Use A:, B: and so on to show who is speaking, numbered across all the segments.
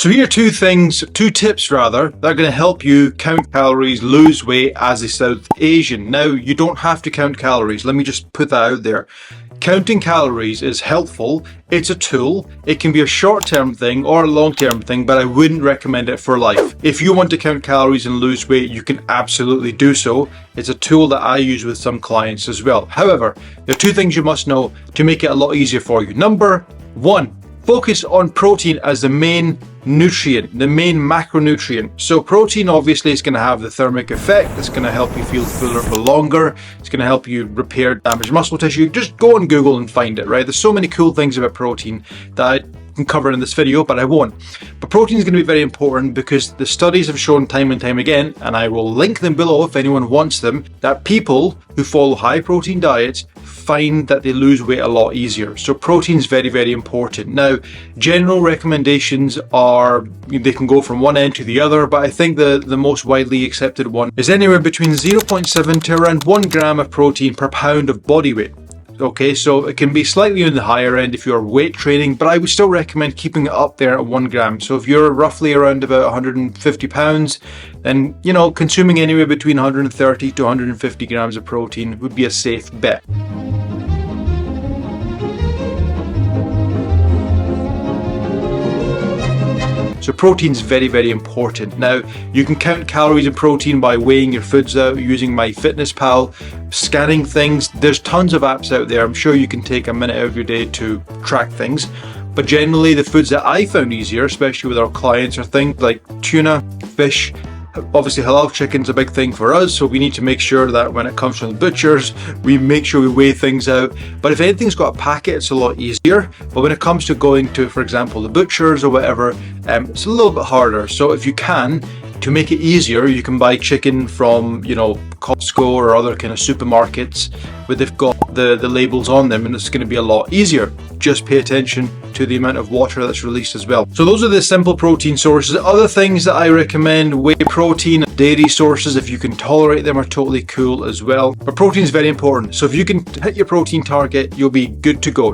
A: So here are two tips rather, that are going to help you count calories, lose weight as a South Asian. Now, you don't have to count calories. Let me just put that out there. Counting calories is helpful. It's a tool. It can be a short-term thing or a long-term thing, but I wouldn't recommend it for life. If you want to count calories and lose weight, you can absolutely do so. It's a tool that I use with some clients as well. However, there are two things you must know to make it a lot easier for you. Number one, focus on protein as the main nutrient, the main macronutrient. So protein obviously is going to have the thermic effect. It's going to help you feel fuller for longer. It's going to help you repair damaged muscle tissue. Just go on Google and find it, right? There's so many cool things about protein that I can cover in this video, but I won't. But protein is going to be very important because the studies have shown time and time again, and I will link them below if anyone wants them, that people who follow high protein diets find that they lose weight a lot easier. So protein is very, very important. Now, general recommendations are, they can go from one end to the other, but I think the most widely accepted one is anywhere between 0.7 to around 1 gram of protein per pound of body weight. Okay, so it can be slightly on the higher end if you're weight training, but I would still recommend keeping it up there at 1 gram. So if you're roughly around about 150 pounds, then, consuming anywhere between 130 to 150 grams of protein would be a safe bet. So protein is very, very important. Now, you can count calories and protein by weighing your foods out, using MyFitnessPal, scanning things. There's tons of apps out there. I'm sure you can take a minute out of your day to track things. But generally, the foods that I found easier, especially with our clients, are things like tuna, fish. Obviously, halal chicken's a big thing for us, so we need to make sure that when it comes from the butchers, we make sure we weigh things out. But if anything's got a packet, it's a lot easier. But when it comes to going to, for example, the butchers or whatever, it's a little bit harder. So if you can, to make it easier, you can buy chicken from, Costco or other kind of supermarkets where they've got the labels on them, and it's going to be a lot easier. Just pay attention to the amount of water that's released as well. So those are the simple protein sources. Other things that I recommend: whey protein, dairy sources, if you can tolerate them, are totally cool as well. But protein is very important. So if you can hit your protein target, you'll be good to go.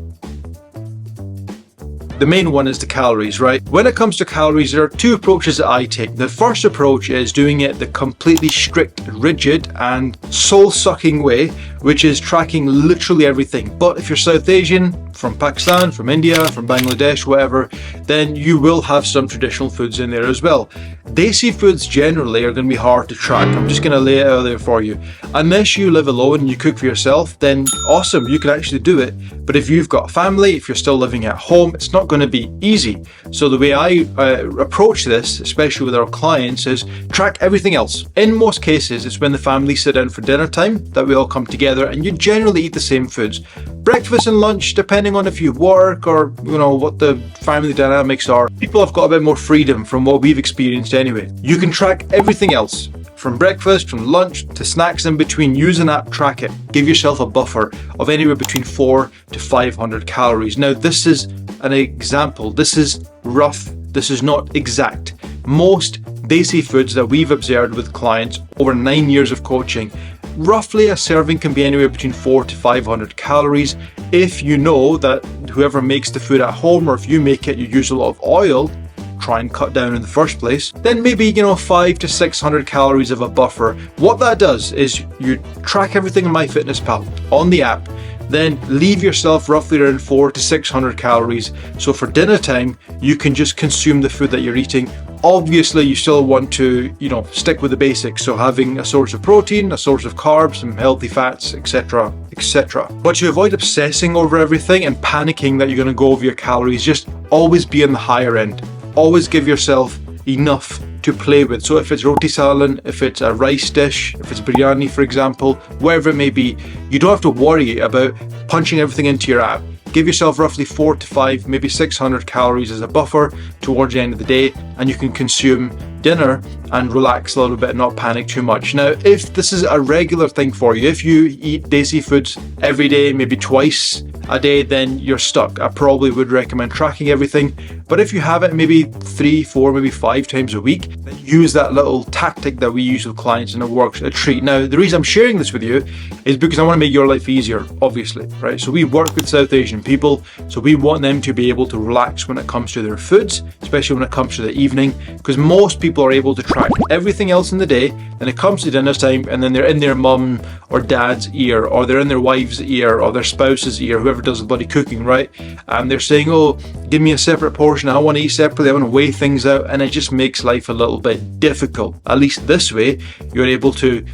A: The main one is the calories, right? When it comes to calories, there are two approaches that I take. The first approach is doing it the completely strict, rigid, and soul-sucking way, which is tracking literally everything. But if you're South Asian, from Pakistan, from India, from Bangladesh, whatever, then you will have some traditional foods in there as well. Desi foods generally are going to be hard to track. I'm just going to lay it out there for you. Unless you live alone and you cook for yourself, then awesome, you can actually do it. But if you've got a family, if you're still living at home, it's not going to be easy. So the way I approach this, especially with our clients, is track everything else. In most cases, it's when the family sit down for dinner time that we all come together, and you generally eat the same foods. Breakfast and lunch, depending on if you work or what the family dynamics are, people have got a bit more freedom from what we've experienced anyway. You can track everything else, from breakfast, from lunch to snacks in between. Use an app, track it. Give yourself a buffer of anywhere between 400 to 500 calories. Now, this is an example. This is rough. This is not exact. Most Desi foods that we've observed with clients over 9 years of coaching, roughly a serving can be anywhere between 400 to 500 calories. If you know that whoever makes the food at home, or if you make it, you use a lot of oil, try and cut down in the first place, then maybe 500 to 600 calories of a buffer. What that does is you track everything in MyFitnessPal on the app, then leave yourself roughly around 400 to 600 calories. So for dinner time, you can just consume the food that you're eating. Obviously, you still want to, stick with the basics. So having a source of protein, a source of carbs, some healthy fats, etc., etc. But to avoid obsessing over everything and panicking that you're going to go over your calories, just always be on the higher end. Always give yourself enough to play with. So if it's roti salan, if it's a rice dish, if it's biryani, for example, wherever it may be, you don't have to worry about punching everything into your app. Give yourself roughly 400 to 500, maybe 600 calories as a buffer towards the end of the day, and you can consume dinner and relax a little bit and not panic too much. Now, if this is a regular thing for you, if you eat Desi foods every day, maybe twice a day, then you're stuck. I probably would recommend tracking everything. But if you have it maybe 3, 4, maybe 5 times a week, then use that little tactic that we use with clients and it works a treat. Now, the reason I'm sharing this with you is because I want to make your life easier, obviously, right? So we work with South Asian people, so we want them to be able to relax when it comes to their foods, especially when it comes to the evening, because most people are able to track everything else in the day, then it comes to dinner time and then they're in their mum or dad's ear, or they're in their wife's ear or their spouse's ear, whoever does the bloody cooking, right? And they're saying, oh, give me a separate portion, I want to eat separately, I want to weigh things out, and it just makes life a little bit difficult. At least this way, you're able to,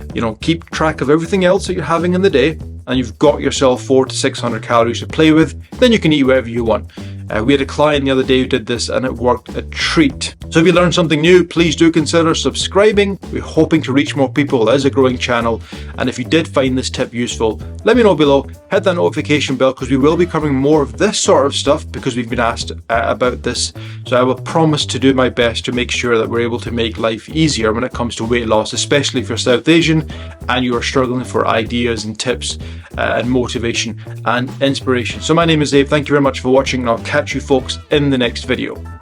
A: keep track of everything else that you're having in the day, and you've got yourself 400 to 600 calories to play with. Then you can eat whatever you want. We had a client the other day who did this and it worked a treat. So if you learned something new, please do consider subscribing. We're hoping to reach more people as a growing channel. And if you did find this tip useful, let me know below. Hit that notification bell because we will be covering more of this sort of stuff because we've been asked about this. So I will promise to do my best to make sure that we're able to make life easier when it comes to weight loss, especially if you're South Asian and you are struggling for ideas and tips and motivation and inspiration. So my name is Dave. Thank you very much for watching, and I'll catch you folks in the next video.